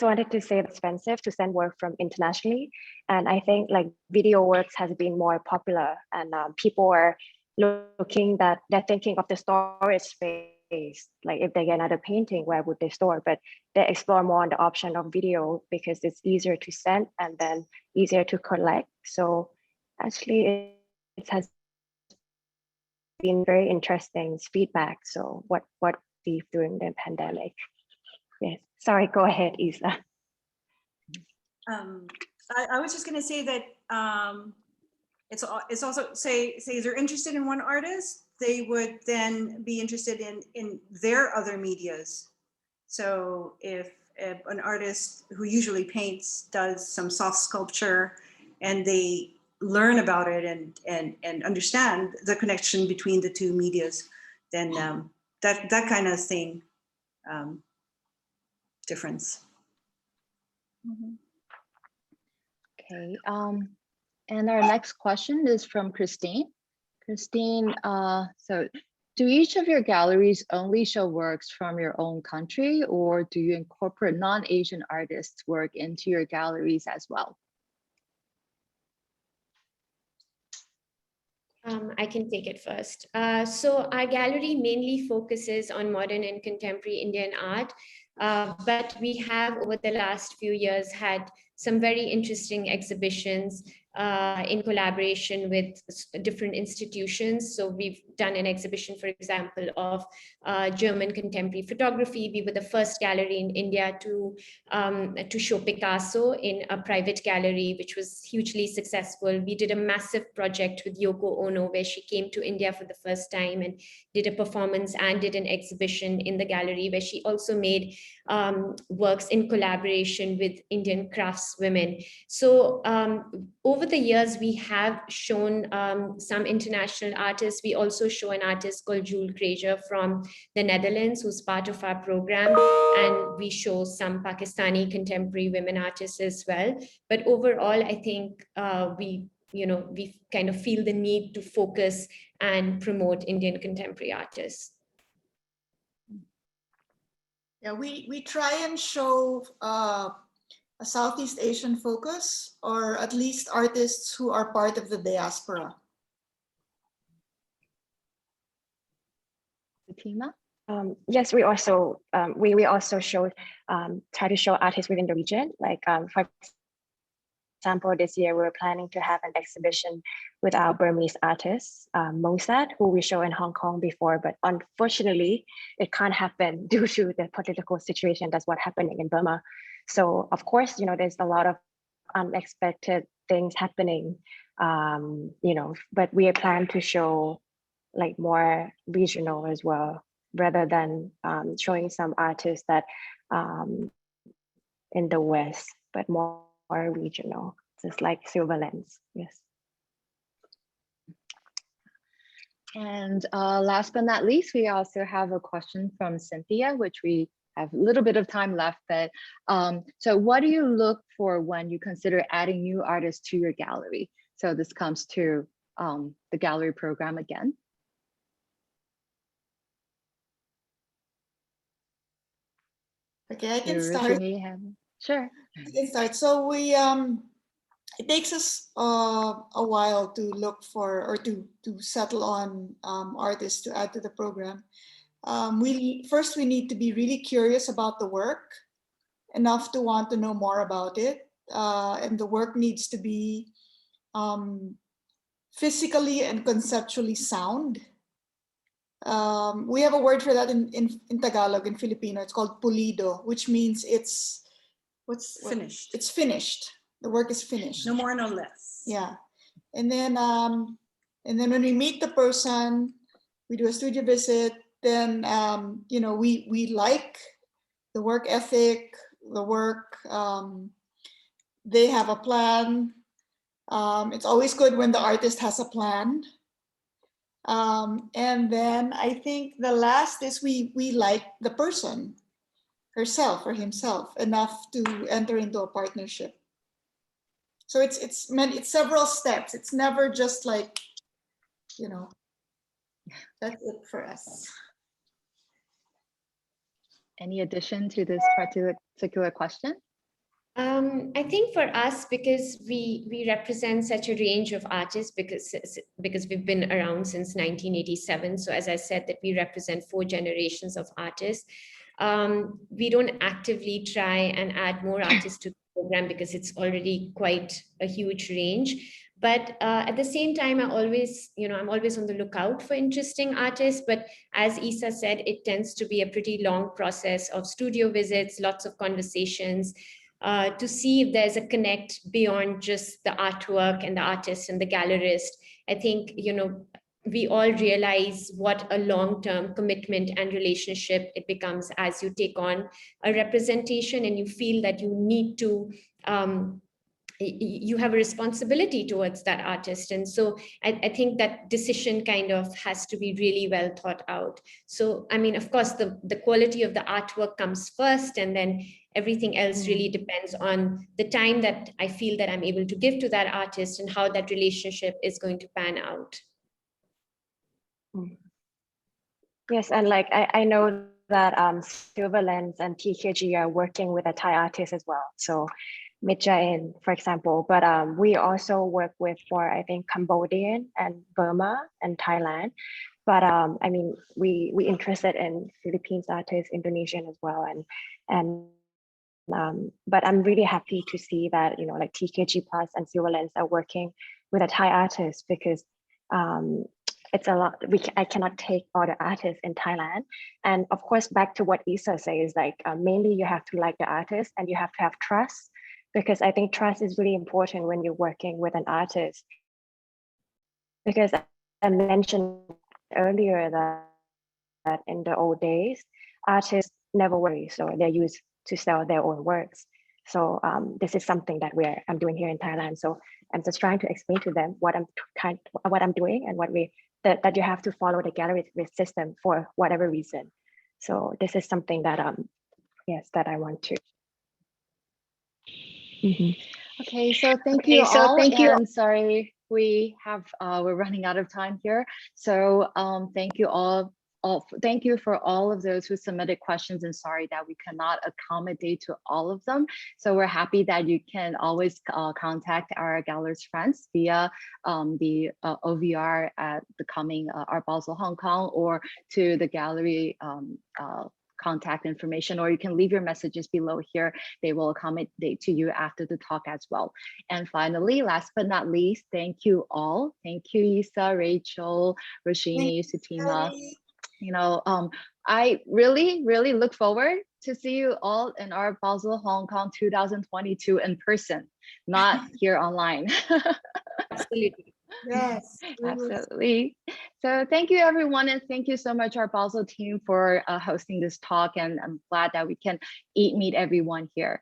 wanted to say it's expensive to send work from internationally, and I think like video works has been more popular, and people are looking that they're thinking of the storage space. Like if they get another painting, where would they store? But they explore more on the option of video because it's easier to send and then easier to collect. So actually, it has been very interesting feedback. So what we during the pandemic. Yes. Sorry, go ahead, Isa. I was just going to say that it's also say they're interested in one artist, they would then be interested in their other medias. So if an artist who usually paints does some soft sculpture and they learn about it and understand the connection between the two medias, then that kind of thing difference. Okay, and our next question is from Christine. Christine, so do each of your galleries only show works from your own country, or do you incorporate non-Asian artists' work into your galleries as well? I can take it first. So our gallery mainly focuses on modern and contemporary Indian art, but we have over the last few years had some very interesting exhibitions in collaboration with different institutions. So we've done an exhibition, for example, of German contemporary photography. We were the first gallery in India to show Picasso in a private gallery, which was hugely successful. We did a massive project with Yoko Ono, where she came to India for the first time and did a performance and did an exhibition in the gallery, where she also made works in collaboration with Indian craftswomen. So over the years, we have shown some international artists. We also show an artist called Jules Grazer from the Netherlands, who's part of our program. And we show some Pakistani contemporary women artists as well. But overall, I think we kind of feel the need to focus and promote Indian contemporary artists. Yeah, we try and show a Southeast Asian focus, or at least artists who are part of the diaspora. Sutima? Yes, we also we also show try to show artists within the region. Like for example, this year we're planning to have an exhibition with our Burmese artist, Mosad, who we show in Hong Kong before, but unfortunately it can't happen due to the political situation. That's what's happening in Burma. So of course, there's a lot of unexpected things happening, but we plan to show like more regional as well, rather than showing some artists that in the West, but more regional, just like Silverlens. Yes. And last but not least, we also have a question from Cynthia, which we have a little bit of time left. But so what do you look for when you consider adding new artists to your gallery? So this comes to the gallery program again. Okay, I can start. Sure. I can start. So it takes us a while to look for or to settle on artists to add to the program. First we need to be really curious about the work, enough to want to know more about it, and the work needs to be physically and conceptually sound. We have a word for that in Tagalog, in Filipino. It's called pulido, which means it's Finished. It's finished. The work is finished. No more, no less. Yeah, and then when we meet the person, we do a studio visit. Then you know, we like the work ethic, the work. They have a plan. It's always good when the artist has a plan. And then I think the last is we like the person, herself or himself, enough to enter into a partnership. So it's several steps. It's never just like, you know, that's it for us. Any addition to this particular question? I think for us, because we represent such a range of artists, because we've been around since 1987. So as I said, that we represent 4 generations of artists. We don't actively try and add more artists to the program because it's already quite a huge range. But at the same time, I'm always on the lookout for interesting artists. But as Isa said, it tends to be a pretty long process of studio visits, lots of conversations, to see if there's a connect beyond just the artwork and the artist and the gallerist. I think, you know, we all realize what a long-term commitment and relationship it becomes as you take on a representation and you feel that you need to, you have a responsibility towards that artist. And so I think that decision kind of has to be really well thought out. So, I mean, of course, the quality of the artwork comes first, and then everything else really depends on the time that I feel that I'm able to give to that artist and how that relationship is going to pan out. Yes, and like I know that Silverlens and TKG are working with a Thai artist as well. So Mitjain, for example, but we also work with for I think Cambodian and Burma and Thailand. But I mean, we interested in Philippines artists, Indonesian as well, and but I'm really happy to see that, you know, like TKG Plus and Silverlens are working with a Thai artist, because it's a lot. I cannot take all the artists in Thailand. And of course, back to what Isa says, like mainly you have to like the artist and you have to have trust, because I think trust is really important when you're working with an artist. Because I mentioned earlier that in the old days, artists never worry, so they're used to sell their own works. So this is something that I'm doing here in Thailand. So I'm just trying to explain to them what I'm doing and that you have to follow the gallery system for whatever reason. So this is something that yes, that I want to. Okay, so thank you all. And sorry, we're running out of time here. So thank you all. Thank you for all of those who submitted questions, and sorry that we cannot accommodate to all of them. So we're happy that you can always contact our gallerist friends via the OVR at the coming Art Basel Hong Kong, or to the gallery contact information, or you can leave your messages below here. They will accommodate to you after the talk as well. And finally, last but not least, thank you all. Thank you, Isa, Rachel, Roshini, Sutima. You know, I really, really look forward to see you all in our Basel Hong Kong 2022 in person, not here online. Absolutely. Yes, absolutely. So thank you, everyone, and thank you so much, our Basel team, for hosting this talk. And I'm glad that we can meet everyone here.